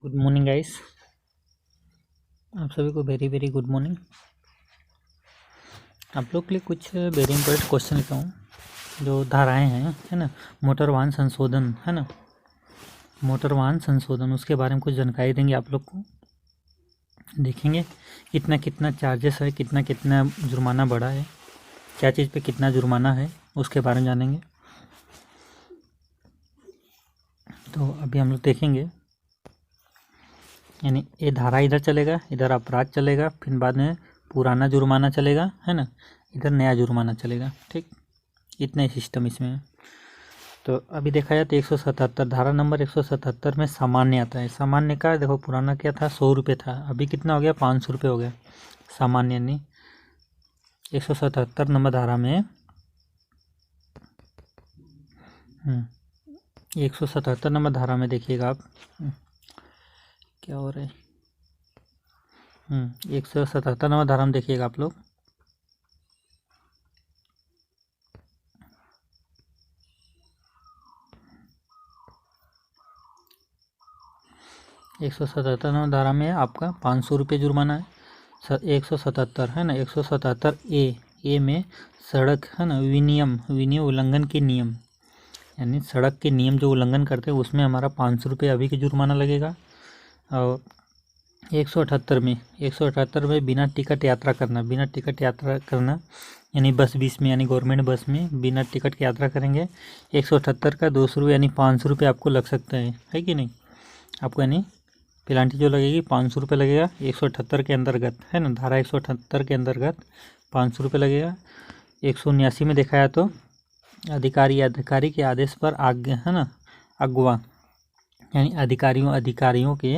Good morning guys. आप सभी को वेरी वेरी गुड मॉर्निंग। आप लोग के लिए कुछ वेरी इंपॉर्टेंट क्वेश्चन लेता हूँ। जो धाराएं हैं है ना, मोटर वाहन संशोधन है ना, मोटर वाहन संशोधन उसके बारे में कुछ जानकारी देंगे आप लोग को। देखेंगे कितना कितना चार्जेस है, कितना कितना जुर्माना बढ़ा है, क्या चीज़ पे कितना जुर्माना है, उसके बारे में जानेंगे। तो अभी हम लोग देखेंगे, यानी ये धारा इधर चलेगा, इधर अपराध चलेगा, फिर बाद में पुराना जुर्माना चलेगा है ना, इधर नया जुर्माना चलेगा। ठीक, इतना ही सिस्टम इसमें है। तो अभी देखा जाए तो 177 धारा नंबर 177 में सामान्य आता है। सामान्य का देखो, पुराना क्या था, 100 रुपये था, अभी कितना हो गया, 500 रुपये हो गया सामान्य। नहीं, 177 नंबर धारा में 177 नंबर धारा में देखिएगा आप, क्या हो रहा है, 177 नंबर धारा में देखिएगा आप लोग। एक 177 नंबर धारा में आपका 500 रुपये जुर्माना है। 177 है ना, 177 ए में सड़क है ना, विनियम उल्लंघन के नियम, यानी सड़क के नियम जो उल्लंघन करते हैं उसमें हमारा 500 रुपये अभी के जुर्माना लगेगा। और 178 में बिना टिकट यात्रा करना, यानी बस बीस में, यानी गवर्नमेंट बस में बिना टिकट की यात्रा करेंगे, 178 का 200 रुपये यानी 500 रुपये आपको लग सकता है कि नहीं। आपको यानी पेनाल्टी जो लगेगी 500 रुपये लगेगा 178 के अंतर्गत है ना, धारा 178 के अंतर्गत 500 रुपये लगेगा। 179 में देखा जाए तो अधिकारी के आदेश पर आज्ञा है ना, अगवा, यानी अधिकारियों के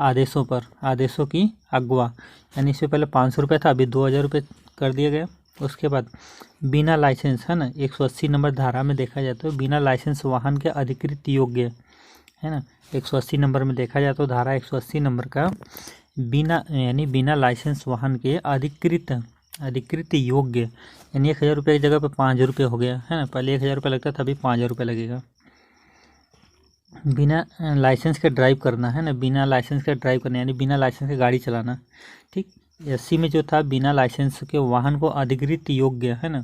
आदेशों की अगवा, यानी इससे पहले 500 रुपये था, अभी 2000 रुपये कर दिया गया। उसके बाद बिना लाइसेंस है ना, 180 नंबर धारा में देखा जाए तो बिना लाइसेंस वाहन के अधिकृत योग्य है ना, 180 नंबर में देखा जाए तो धारा 180 नंबर का बिना लाइसेंस वाहन के अधिकृत योग्य, यानी 1000 रुपये की जगह पे 5000 रुपये हो गया है ना। पहले 1000 रुपये लगता था, अभी 5000 रुपये लगेगा। बिना लाइसेंस के ड्राइव करना है ना, बिना लाइसेंस के ड्राइव करना यानी बिना लाइसेंस के गाड़ी चलाना। ठीक, 80 में जो था बिना लाइसेंस के वाहन को अधिकृत योग्य है ना,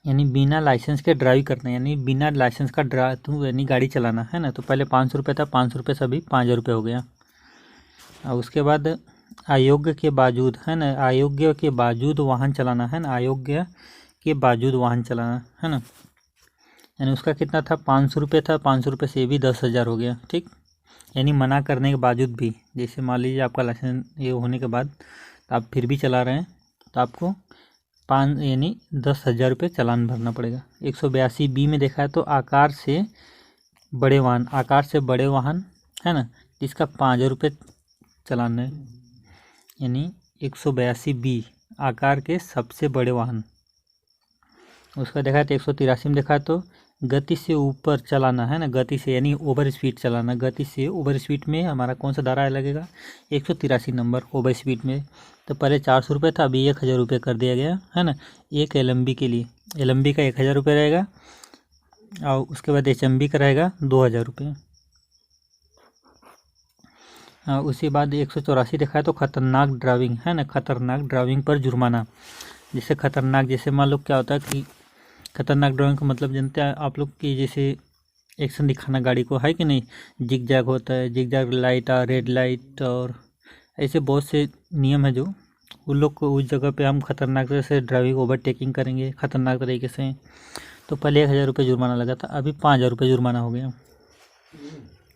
यानी बिना लाइसेंस के ड्राइव करना, यानी बिना लाइसेंस का यानी गाड़ी चलाना है ना। तो पहले 500 रुपये था, 500 रुपये से अभी 5000 रुपये हो गया। और उसके बाद अयोग्य के बावजूद है ना, अयोग्य के बावजूद वाहन चलाना है ना, अयोग्य के बावजूद वाहन चलाना है ना, यानी उसका कितना था, 500 रुपये था, 500 रुपये से भी 10,000 हो गया। ठीक, यानी मना करने के बावजूद भी, जैसे मान लीजिए आपका लाइसेंस ये होने के बाद तो आप फिर भी चला रहे हैं तो आपको 10,000 रुपये चालान भरना पड़ेगा। 182 बी में देखा है तो आकार से बड़े वाहन है ना, जिसका 5000 रुपये चालान है, यानी 182 बी आकार के सबसे बड़े वाहन। उसका देखा है तो 183 में देखा है तो गति से ऊपर चलाना है ना, गति से यानी ओवर स्पीड चलाना, गति से ओवर स्पीड में हमारा कौन सा धारा लगेगा, 183 नंबर ओवर स्पीड में। तो पहले 400 रुपये था, अभी 1000 रुपये कर दिया गया है ना। एक LMB के लिए, LMB का 1000 रुपये रहेगा, और उसके बाद HMB का रहेगा 2000 रुपये। उसी बाद 184 देखा है तो खतरनाक ड्राइविंग है ना, खतरनाक ड्राइविंग पर जुर्माना। जैसे खतरनाक, जैसे मान लो क्या होता है कि खतरनाक ड्राइविंग का मतलब जानते हैं आप लोग की, जैसे एक्शन दिखाना गाड़ी को है कि नहीं, जिग जैग होता है, जिग जैग लाइट और रेड लाइट, और ऐसे बहुत से नियम है जो उन लोग को उस जगह पे हम खतरनाक तरह से ड्राइविंग ओवरटेकिंग करेंगे खतरनाक तरीके से। तो पहले 1000 रुपये जुर्माना लगा था, अभी 5000 रुपये जुर्माना हो गया।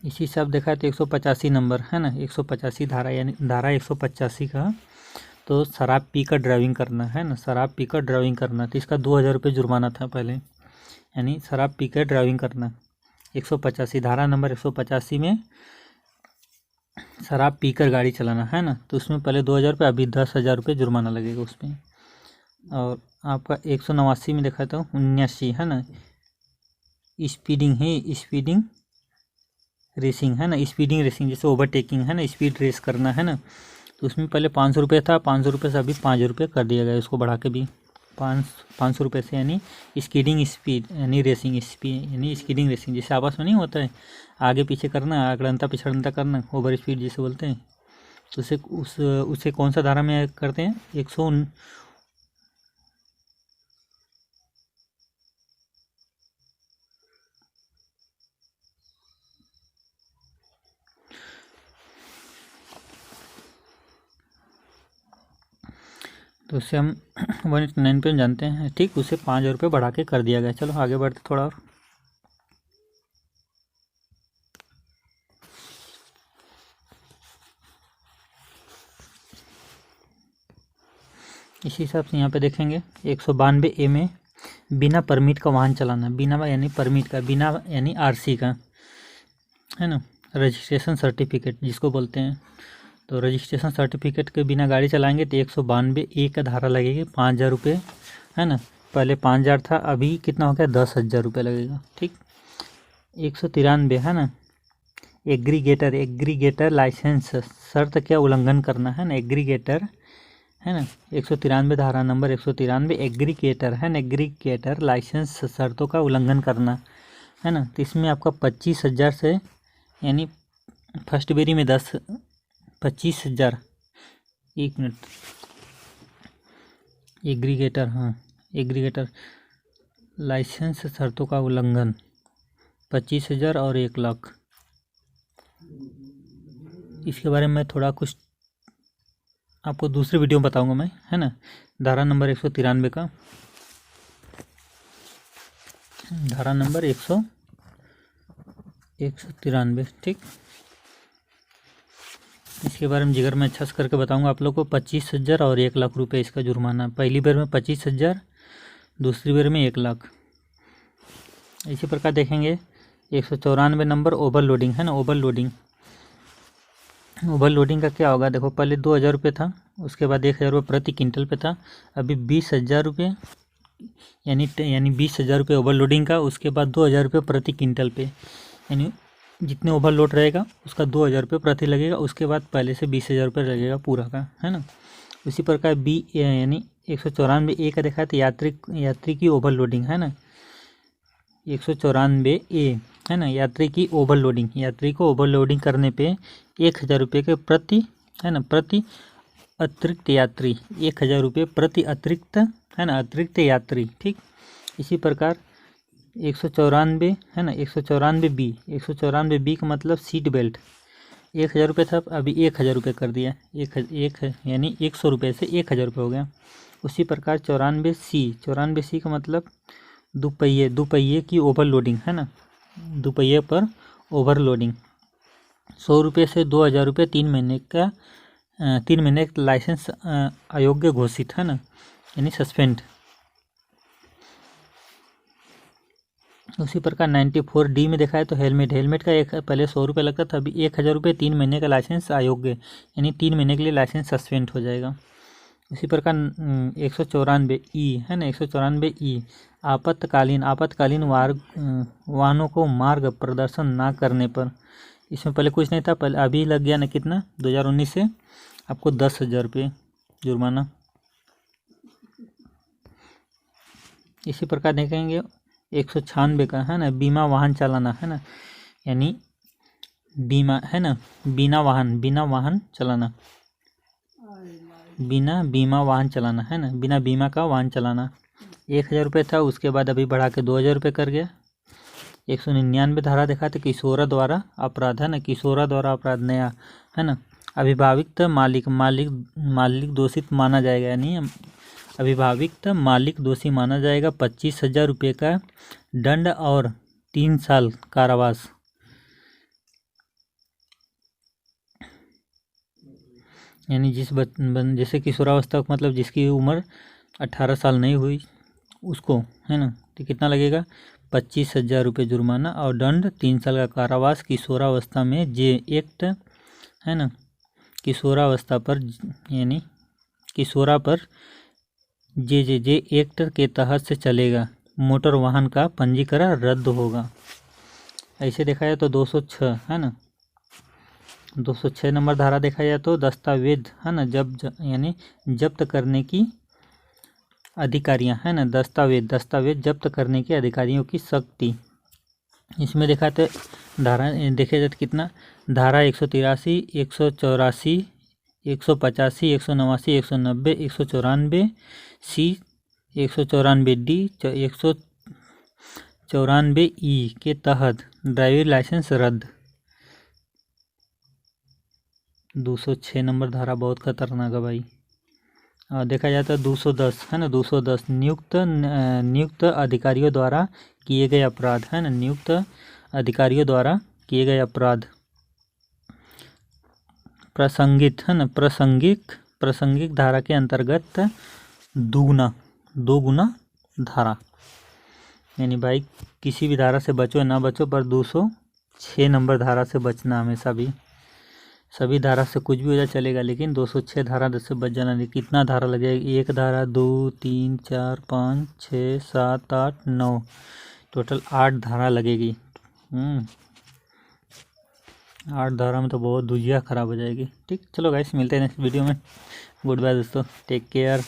इसी सब देखा है तो 185 नंबर है ना, 185 धारा, यानी धारा 185 का तो शराब पीकर ड्राइविंग करना है ना, शराब पीकर ड्राइविंग करना, तो इसका 2000 रुपये जुर्माना था पहले, यानी शराब पीकर ड्राइविंग करना। 185 धारा नंबर 185 में शराब पीकर गाड़ी चलाना है ना, तो उसमें पहले 2000 रुपये, अभी 10,000 रुपये जुर्माना लगेगा उसमें। और आपका 189 में देखा था 79 है ना, स्पीडिंग रेसिंग है ना, स्पीडिंग रेसिंग जैसे ओवरटेकिंग है ना, स्पीड रेस करना है ना, तो उसमें पहले 500 रुपये था, 500 रुपये से अभी 5000 रुपये कर दिया गया, उसको बढ़ा के भी 500 रुपये से, यानी स्कीडिंग स्पीड यानी रेसिंग स्पीड यानी स्कीडिंग रेसिंग, जैसे आपस में नहीं होता है आगे पीछे करना, अगड़ंता पिछड़ंता करना, ओवर स्पीड जिसे बोलते हैं, तो उसे कौन सा धारा में करते हैं? 100 तो उससे हम 189 पे जानते हैं, ठीक, उसे 5,000 रुपये बढ़ा के कर दिया गया। चलो आगे बढ़ते थोड़ा और। इसी हिसाब से यहाँ पे देखेंगे 192A में बिना परमिट का वाहन चलाना, बिना यानी परमिट का, बिना यानी आरसी का, है ना, रजिस्ट्रेशन सर्टिफिकेट जिसको बोलते हैं, तो रजिस्ट्रेशन सर्टिफिकेट के बिना गाड़ी चलाएंगे तो 192A का धारा लगेगी 5,000 रुपये, है ना। पहले 5,000 था, अभी कितना हो गया? 10,000 रुपये लगेगा, ठीक। 193 है ना, एग्रीगेटर लाइसेंस शर्त क्या उल्लंघन करना, है ना, एग्रीगेटर, है ना। 193 धारा नंबर 193 एग्रीगेटर, है ना, एग्रीगेटर लाइसेंस शर्तों का उल्लंघन करना, है ना। तो इसमें आपका 25,000 से, यानी फर्स्ट बेरी में 25,000, 1 मिनट, एग्रीगेटर, हाँ, एग्रीगेटर लाइसेंस शर्तों का उल्लंघन 25,000 और 1,00,000। इसके बारे में थोड़ा कुछ आपको दूसरे वीडियो में बताऊंगा मैं, है ना। धारा नंबर 193 का, धारा नंबर 193, ठीक। इसके बारे में जिगर में अच्छा से करके बताऊंगा आप लोग को। 25,000 और 1,00,000 रुपये इसका जुर्माना, पहली बार में 25,000, दूसरी बार में 1,00,000। इसी प्रकार देखेंगे 194 नंबर ओवरलोडिंग, है ना, ओवरलोडिंग का क्या होगा? देखो, पहले 2,000 रुपये था, उसके बाद 1,000 रुपये प्रति क्विंटल पे था, अभी 20,000 रुपये, यानी 20,000 रुपये ओवरलोडिंग का, उसके बाद 2,000 रुपये प्रति क्विंटल पे, यानी जितने ओवरलोड रहेगा उसका 2,000 रुपये प्रति लगेगा, उसके बाद पहले से 20,000 रुपये लगेगा पूरा का, है ना। उसी प्रकार बी यानी 194A का देखा तो यात्री की ओवरलोडिंग, है ना, 194A, है ना, यात्री की ओवरलोडिंग, यात्री को ओवरलोडिंग करने पे 1,000 रुपये के प्रति, है ना, प्रति अतिरिक्त यात्री, 1,000 रुपये प्रति अतिरिक्त, है ना, अतिरिक्त यात्री, ठीक। इसी प्रकार 194, है ना, 194B का मतलब सीट बेल्ट, 1,000 रुपये था, अभी 1,000 रुपये कर दिया, यानी 100 रुपये से 1,000 रुपये हो गया। उसी प्रकार 94C का मतलब दुपहिए की ओवरलोडिंग, है ना, दुपहिए पर ओवरलोडिंग, 100 रुपये से 2,000 रुपये 3 महीने का लाइसेंस अयोग्य घोषित, है ना, यानी सस्पेंड। उसी प्रकार 94D में देखा है तो हेलमेट का पहले 100 रुपये लगता था, अभी 1,000 रुपये 3 महीने का लाइसेंस अयोग्य, यानी 3 महीने के लिए लाइसेंस सस्पेंड हो जाएगा। इसी प्रकार 194E, है ना, 194E आपातकालीन वाहनों को मार्ग प्रदर्शन ना करने पर, इसमें पहले कुछ नहीं था, पहले अभी लग गया ना कितना, 2019 से आपको 10,000 रुपये जुर्माना। इसी प्रकार देखेंगे 196 का, है ना, बीमा वाहन चलाना, है ना, यानी बीमा, है ना, बिना वाहन चलाना, बिना बीमा वाहन चलाना, है ना, बिना बीमा का वाहन चलाना। 1,000 रुपये था, उसके बाद अभी बढ़ा के 2,000 रुपये कर गया। 199 धारा देखा था, किशोरा द्वारा अपराध, है ना, किशोरा द्वारा अपराध नया, है ना। अभिभाविक मालिक दोषित माना जाएगा, यानी अभिभाविक मालिक दोषी माना जाएगा, 25,000 रुपये का दंड और 3 साल कारावास। यानी जैसे किशोरावस्था मतलब जिसकी उम्र 18 साल नहीं हुई उसको, है ना, तो कितना लगेगा? 25,000 रुपये जुर्माना और दंड 3 साल का कारावास। किशोरावस्था में जे एक्ट, है ना, किशोरावस्था पर, यानी किशोरा पर जे एक्ट के तहत से चलेगा, मोटर वाहन का पंजीकरण रद्द होगा। ऐसे देखा जाए तो 206, है ना, 206 नंबर धारा देखा जाए तो दस्तावेज, है ना, यानी जब्त करने की अधिकारियां है ना, दस्तावेज जब्त करने के अधिकारियों की शक्ति। इसमें देखा तो धारा देखे जाए तो कितना, धारा 183, 184, 185, 189, 190, 194 सी, 194 डी, 194 ई के तहत ड्राइविंग लाइसेंस रद्द। 206 नंबर धारा बहुत खतरनाक है भाई। और देखा जाए तो 210 है ना, 210 नियुक्त अधिकारियों द्वारा किए गए अपराध है ना, नियुक्त अधिकारियों द्वारा किए गए अपराध। प्रासंगिक है ना, प्रासंगिक धारा के अंतर्गत दो गुना धारा, यानी भाई किसी भी धारा से बचो ना बचो, पर 206 नंबर धारा से बचना हमेशा भी। सभी धारा से कुछ भी हो जाए चलेगा, लेकिन 206 धारा से बच जाना नहीं। कितना धारा लग जाएगी, एक धारा, 2, 3, 4, 5, 6, 7, 8, 9, टोटल 8 धारा लगेगी। 8 धारा में तो बहुत दुजिया खराब हो जाएगी। ठीक, चलो गाइस, मिलते हैं नेक्स्ट वीडियो में। गुड बाय दोस्तों, टेक केयर।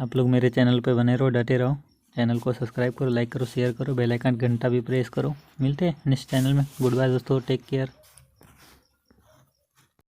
आप लोग मेरे चैनल पे बने रहो, डटे रहो। चैनल को सब्सक्राइब करो, लाइक करो, शेयर करो, बेल आइकन घंटा भी प्रेस करो। मिलते हैं नेक्स्ट चैनल में। गुड बाय दोस्तों, टेक केयर।